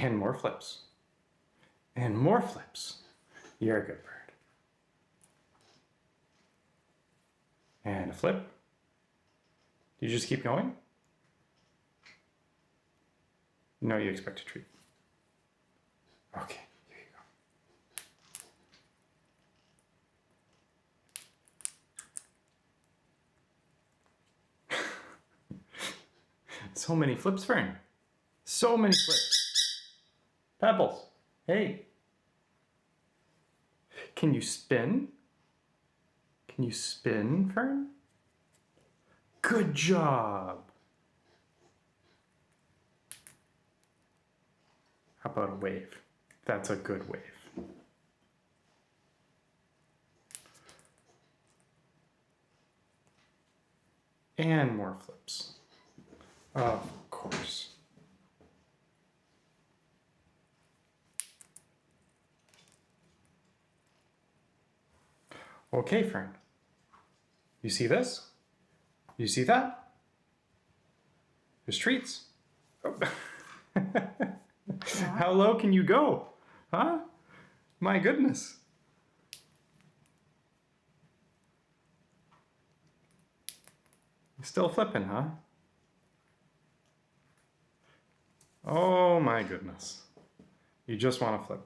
And more flips. And more flips. You're a good bird. And a flip. Do you just keep going? No, you expect a treat. Okay, here you go. So many flips, Fern. So many flips. Pebbles. Hey. Can you spin? Can you spin, Fern? Good job. How about a wave? That's a good wave. And more flips. Of course. Okay, Fern. You see this? You see that? There's treats. Oh. How low can you go? Huh? My goodness. You're still flipping, huh? Oh my goodness. You just want to flip.